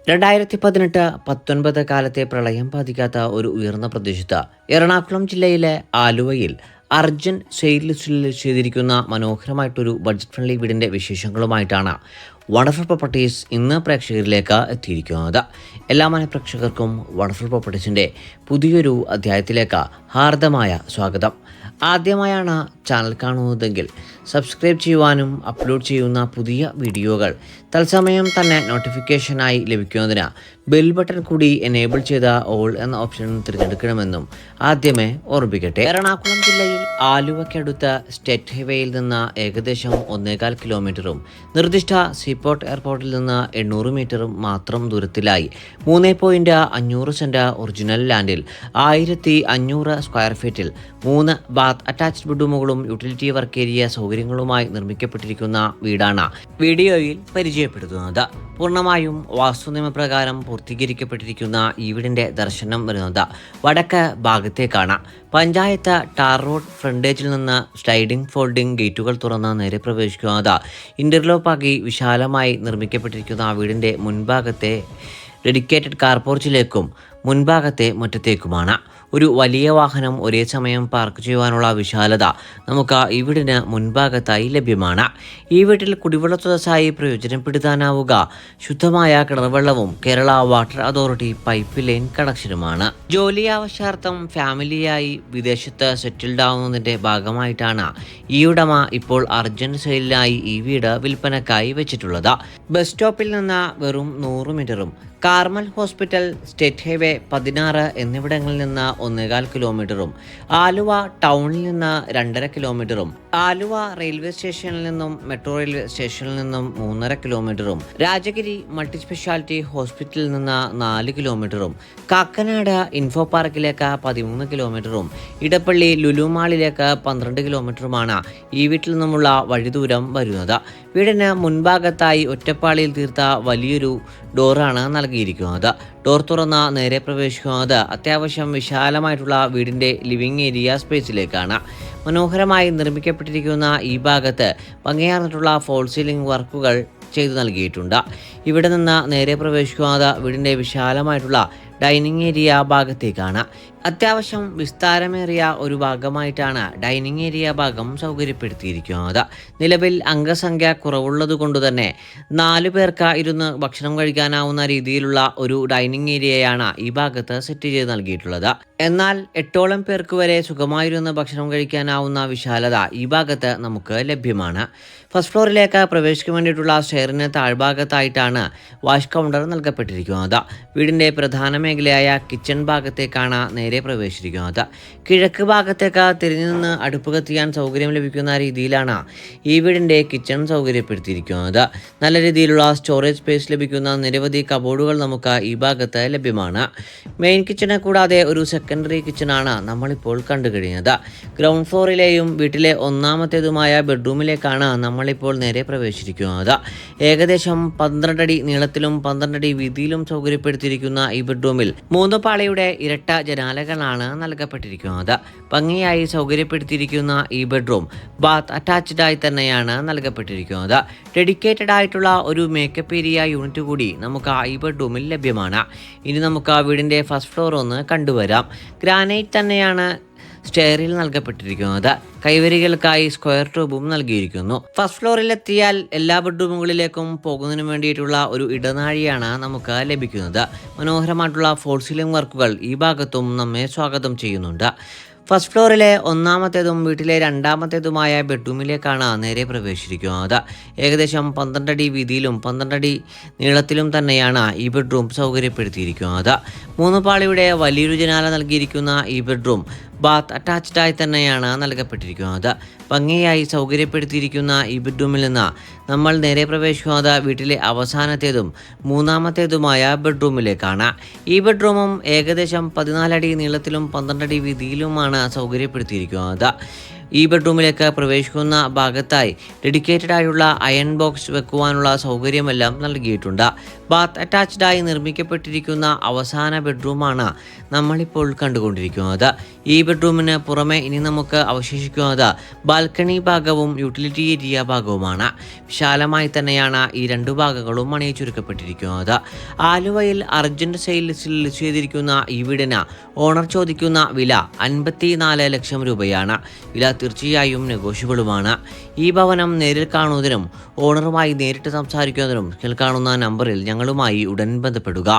2018-19 കാലത്തെ പ്രളയം ബാധിക്കാത്ത ഒരു ഉയർന്ന പ്രദേശത്ത് എറണാകുളം ജില്ലയിലെ ആലുവയിൽ അർജൻ സെയിൽ ലിസ്റ്റിൽ ചെയ്തിരിക്കുന്ന മനോഹരമായിട്ടൊരു ബഡ്ജറ്റ് ഫ്രണ്ട്ലി വീടിൻ്റെ വിശേഷങ്ങളുമായിട്ടാണ് വണ്ടർഫുൾ പ്രോപ്പർട്ടീസ് ഇന്ന് പ്രേക്ഷകരിലേക്ക് എത്തിയിരിക്കുന്നത്. എല്ലാ പ്രേക്ഷകർക്കും വണ്ടർഫുൾ പ്രോപ്പർട്ടീസിൻ്റെ പുതിയൊരു അധ്യായത്തിലേക്ക് ഹാർദമായ സ്വാഗതം. ആദ്യമായാണ് ചാനൽ കാണുന്നതെങ്കിൽ സബ്സ്ക്രൈബ് ചെയ്യുവാനും അപ്ലോഡ് ചെയ്യുന്ന പുതിയ വീഡിയോകൾ തത്സമയം തന്നെ നോട്ടിഫിക്കേഷനായി ലഭിക്കുന്നതിന് ബെൽ ബട്ടൺ കൂടി എനേബിൾ ചെയ്ത ഓൾ എന്ന ഓപ്ഷൻ തിരഞ്ഞെടുക്കണമെന്നും ആദ്യമേ ഓർമ്മിക്കട്ടെ. എറണാകുളം ജില്ലയിൽ ആലുവയ്ക്കടുത്ത സ്റ്റേറ്റ് ഹൈവേയിൽ നിന്ന് ഏകദേശം 1.25 കിലോമീറ്ററും നിർദ്ദിഷ്ട സീപോർട്ട് എയർപോർട്ടിൽ നിന്ന് 800 മീറ്ററും മാത്രം ദൂരത്തിലായി 3.5 സെന്റ് ഒറിജിനൽ ലാൻഡിൽ 1500 സ്ക്വയർ ഫീറ്റിൽ 3 ബാത്ത് അറ്റാച്ച്ഡ് ബെഡ്റൂമുകളും യൂട്ടിലിറ്റി വർക്ക് ഏരിയ സൗകര്യങ്ങളുമായി നിർമ്മിക്കപ്പെട്ടിരിക്കുന്ന വീടാണ് വീഡിയോയിൽ പരിചയപ്പെടുത്തുന്നത്. പൂർണ്ണമായും വാസ്തുനിയമപ്രകാരം പൂർത്തീകരിക്കപ്പെട്ടിരിക്കുന്ന ഈ വീടിന്റെ ദർശനം വരുന്നത് വടക്ക് ഭാഗത്തേക്കാണ്. പഞ്ചായത്ത് ടാർ റോഡ് ഫ്രണ്ടേജിൽ നിന്ന് സ്ലൈഡിംഗ് ഫോൾഡിംഗ് ഗേറ്റുകൾ തുറന്ന് നേരെ പ്രവേശിക്കുന്നത് ഇന്റർലോക്കാക്കി വിശാലമായി നിർമ്മിക്കപ്പെട്ടിരിക്കുന്ന വീടിന്റെ മുൻഭാഗത്തെ ഡെഡിക്കേറ്റഡ് കാർ പോർച്ചിലേക്കും മുൻഭാഗത്തെ മുറ്റത്തേക്കുമാണ്. ഒരു വലിയ വാഹനം ഒരേ സമയം പാർക്ക് ചെയ്യുവാനുള്ള വിശാലത നമുക്ക് ഈ വീടിന് മുൻഭാഗത്തായി ലഭ്യമാണ്. ഈ വീട്ടിൽ കുടിവെള്ള സ്രോതസ്സായി പ്രയോജനപ്പെടുത്താനാവുക ശുദ്ധമായ കിണർവെള്ളവും Kerala water authority pipe line കണക്ഷനുമാണ്. ജോലി ആവശ്യാർത്ഥം ഫാമിലിയായി വിദേശത്ത് സെറ്റിൽഡ് ആവുന്നതിന്റെ ഭാഗമായിട്ടാണ് ഈ ഉടമ ഇപ്പോൾ അർജന്റ് സെയിലിനായി ഈ വീട് വിൽപ്പനക്കായി വെച്ചിട്ടുള്ളത്. ബസ് സ്റ്റോപ്പിൽ നിന്ന് വെറും 100 മീറ്ററും കാർമൽ ഹോസ്പിറ്റൽ, സ്റ്റേറ്റ് ഹൈവേ 16 എന്നിവിടങ്ങളിൽ നിന്ന് 1.25 കിലോമീറ്ററും ആലുവ ടൗണിൽ നിന്ന് 2.5 കിലോമീറ്ററും ആലുവ റെയിൽവേ സ്റ്റേഷനിൽ നിന്നും മെട്രോ റെയിൽവേ സ്റ്റേഷനിൽ നിന്നും 3.5 കിലോമീറ്ററും രാജഗിരി മൾട്ടി സ്പെഷ്യാലിറ്റി ഹോസ്പിറ്റലിൽ നിന്ന് 4 കിലോമീറ്ററും കാക്കനാട് ഇൻഫോ പാർക്കിലേക്ക് 13 കിലോമീറ്ററും ഇടപ്പള്ളി ലുലു മാളിലേക്ക് 12 കിലോമീറ്ററുമാണ് ഈ വീട്ടിൽ നിന്നുമുള്ള വഴിദൂരം വരുന്നത്. വീടിന് മുൻഭാഗത്തായി ഒറ്റപ്പാളിയിൽ തീർത്ത വലിയൊരു ഡോറാണ് നൽകിയിരിക്കുന്നത്. ഡോർ തുറന്ന നേരെ പ്രവേശിക്കുന്നത് അത്യാവശ്യം വിശാലമായിട്ടുള്ള വീടിന്റെ ലിവിംഗ് ഏരിയ സ്പേസിലേക്കാണ്. മനോഹരമായി നിർമ്മിക്കപ്പെട്ടിരിക്കുന്ന ഈ ഭാഗത്ത് ഭംഗിയാർന്നിട്ടുള്ള ഫോൾ സീലിംഗ് വർക്കുകൾ ചെയ്തു നൽകിയിട്ടുണ്ട്. ഇവിടെ നിന്ന് നേരെ പ്രവേശിക്കുന്നത് വീടിന്റെ വിശാലമായിട്ടുള്ള ഡൈനിങ് ഏരിയ ഭാഗത്തേക്കാണ്. അത്യാവശ്യം വിസ്താരമേറിയ ഒരു ഭാഗമായിട്ടാണ് ഡൈനിങ് ഏരിയ ഭാഗം സൗകര്യപ്പെടുത്തിയിരിക്കുന്നത്. നിലവിൽ അംഗസംഖ്യ കുറവുള്ളത് കൊണ്ട് തന്നെ 4 പേർക്ക് ഇരുന്ന് ഭക്ഷണം കഴിക്കാനാവുന്ന രീതിയിലുള്ള ഒരു ഡൈനിങ് ഏരിയയാണ് ഈ ഭാഗത്ത് സെറ്റ് ചെയ്ത് നൽകിയിട്ടുള്ളത്. എന്നാൽ 8ഓളം പേർക്ക് വരെ സുഖമായിരുന്ന് ഭക്ഷണം കഴിക്കാനാവുന്ന വിശാലത ഈ ഭാഗത്ത് നമുക്ക് ലഭ്യമാണ്. ഫസ്റ്റ് ഫ്ലോറിലേക്ക് പ്രവേശിക്കാൻ വേണ്ടിയിട്ടുള്ള സ്റ്റെയറിന് താഴ്ഭാഗത്തായിട്ടാണ് വാഷ് കൗണ്ടർ നൽകപ്പെട്ടിരിക്കുന്നത്. വീടിന്റെ പ്രധാന മേഖലയായ കിച്ചൺ ഭാഗത്തേക്കാണ് നേരെ പ്രവേശിച്ചിരിക്കുന്നത്. കിഴക്ക് ഭാഗത്തേക്ക് തിരിഞ്ഞു നിന്ന് അടുപ്പ് കത്തിക്കാൻ സൗകര്യം ലഭിക്കുന്ന രീതിയിലാണ് ഈ വീടിന്റെ കിച്ചൺ സൗകര്യപ്പെടുത്തിയിരിക്കുന്നത്. നല്ല രീതിയിലുള്ള സ്റ്റോറേജ് സ്പേസ് ലഭിക്കുന്ന നിരവധി കബോർഡുകൾ നമുക്ക് ഈ ഭാഗത്ത് ലഭ്യമാണ്. മെയിൻ കിച്ചനെ കൂടാതെ ഒരു സെക്കൻഡറി കിച്ചണാണ് നമ്മളിപ്പോൾ കണ്ടുകഴിഞ്ഞത്. ഗ്രൗണ്ട് ഫ്ലോറിലെയും വീട്ടിലെ 1ാമത്തേതുമായ ബെഡ്റൂമിലേക്കാണ് നമ്മളിപ്പോൾ നേരെ പ്രവേശിച്ചിരിക്കുന്നത്. ഏകദേശം 12 അടി നീളത്തിലും 12 അടി വീതിയിലും സൗകര്യപ്പെടുത്തിയിരിക്കുന്ന ഈ ബെഡ്റൂമിൽ 3 പാളിയുടെ ഇരട്ട ജനാലകളാണ് നൽകപ്പെട്ടിരിക്കുന്നത്. ഭംഗിയായി സൗകര്യപ്പെടുത്തിയിരിക്കുന്ന ഈ ബെഡ്റൂം ബാത്ത് അറ്റാച്ച്ഡ് ആയി തന്നെയാണ് നൽകപ്പെട്ടിരിക്കുന്നത്. ഡെഡിക്കേറ്റഡ് ആയിട്ടുള്ള ഒരു മേക്കപ്പ് ഏരിയ യൂണിറ്റ് കൂടി നമുക്ക് ഈ ബെഡ്റൂമിൽ ലഭ്യമാണ്. ഇനി നമുക്ക് വീടിന്റെ ഫസ്റ്റ് ഫ്ലോർ ഒന്ന് കണ്ടുവരാം. ഗ്രാനൈറ്റ് തന്നെയാണ് സ്റ്റെയറിൽ നൽകപ്പെട്ടിരിക്കുന്നത്. കൈവരികൾക്കായി സ്ക്വയർ ട്യൂബും നൽകിയിരിക്കുന്നു. ഫസ്റ്റ് ഫ്ലോറിലെത്തിയാൽ എല്ലാ ബെഡ്റൂമുകളിലേക്കും പോകുന്നതിന് വേണ്ടിയിട്ടുള്ള ഒരു ഇടനാഴിയാണ് നമുക്ക് ലഭിക്കുന്നത്. മനോഹരമായിട്ടുള്ള ഫോൾ സീലിംഗ് വർക്കുകൾ ഈ ഭാഗത്തും നമ്മെ സ്വാഗതം ചെയ്യുന്നുണ്ട്. ഫസ്റ്റ് ഫ്ലോറിലെ 1ാമത്തേതും വീട്ടിലെ 2ാമത്തേതുമായ ബെഡ്റൂമിലേക്കാണ് നേരെ പ്രവേശിച്ചിരിക്കുന്നത്. ഏകദേശം 12 അടി വീതിയിലും 12 അടി നീളത്തിലും തന്നെയാണ് ഈ ബെഡ്റൂം സൗകര്യപ്പെടുത്തിയിരിക്കുന്നത്. 3 പാളിയുടെ വലിയൊരു ജനാല നൽകിയിരിക്കുന്ന ഈ ബെഡ്റൂം ബാത്ത് അറ്റാച്ച്ഡ് ആയി തന്നെയാണ് നൽകപ്പെട്ടിരിക്കുന്നത്. ഭംഗിയായി സൗകര്യപ്പെടുത്തിയിരിക്കുന്ന ഈ ബെഡ്റൂമിൽ നിന്ന് നമ്മൾ നേരെ പ്രവേശിക്കുന്നത് വീട്ടിലെ അവസാനത്തേതും 3ാമത്തേതുമായ ബെഡ്റൂമിലേക്കാണ്. ഈ ബെഡ്റൂമും ഏകദേശം 14 അടി നീളത്തിലും 12 അടി വീതിയിലുമാണ് സൗകര്യപ്പെടുത്തിയിരിക്കുന്നത്. ഈ ബെഡ്റൂമിലേക്ക് പ്രവേശിക്കുന്ന ഭാഗത്തായി ഡെഡിക്കേറ്റഡ് ആയുള്ള അയൺ ബോക്സ് വെക്കുവാനുള്ള സൗകര്യമെല്ലാം നൽകിയിട്ടുണ്ട്. ബാത്ത് അറ്റാച്ച്ഡായി നിർമ്മിക്കപ്പെട്ടിരിക്കുന്ന അവസാന ബെഡ്റൂമാണ് നമ്മളിപ്പോൾ കണ്ടുകൊണ്ടിരിക്കുന്നത്. ഈ ബെഡ്റൂമിന് പുറമെ ഇനി നമുക്ക് അവശേഷിക്കുന്നത് ബാൽക്കണി ഭാഗവും യൂട്ടിലിറ്റി ഏരിയ ഭാഗവുമാണ്. വിശാലമായി തന്നെയാണ് ഈ രണ്ടു ഭാഗങ്ങളും അണിയിച്ചൊരുക്കപ്പെട്ടിരിക്കുന്നത്. ആലുവയിൽ അർജന്റ് സെയിൽ ലിസ്റ്റിൽ ലിസ്റ്റ് ചെയ്തിരിക്കുന്ന ഈ വീടിന് ഓണർ ചോദിക്കുന്ന വില 54 ലക്ഷം രൂപയാണ്. വില തീർച്ചയായും നെഗോഷ്യബിളുമാണ്. ഈ ഭവനം നേരിൽ കാണുന്നതിനും ഓണറുമായി നേരിട്ട് സംസാരിക്കുന്നതിനും കാണുന്ന നമ്പറിൽ ഞങ്ങളുമായി ഉടൻ ബന്ധപ്പെടുക.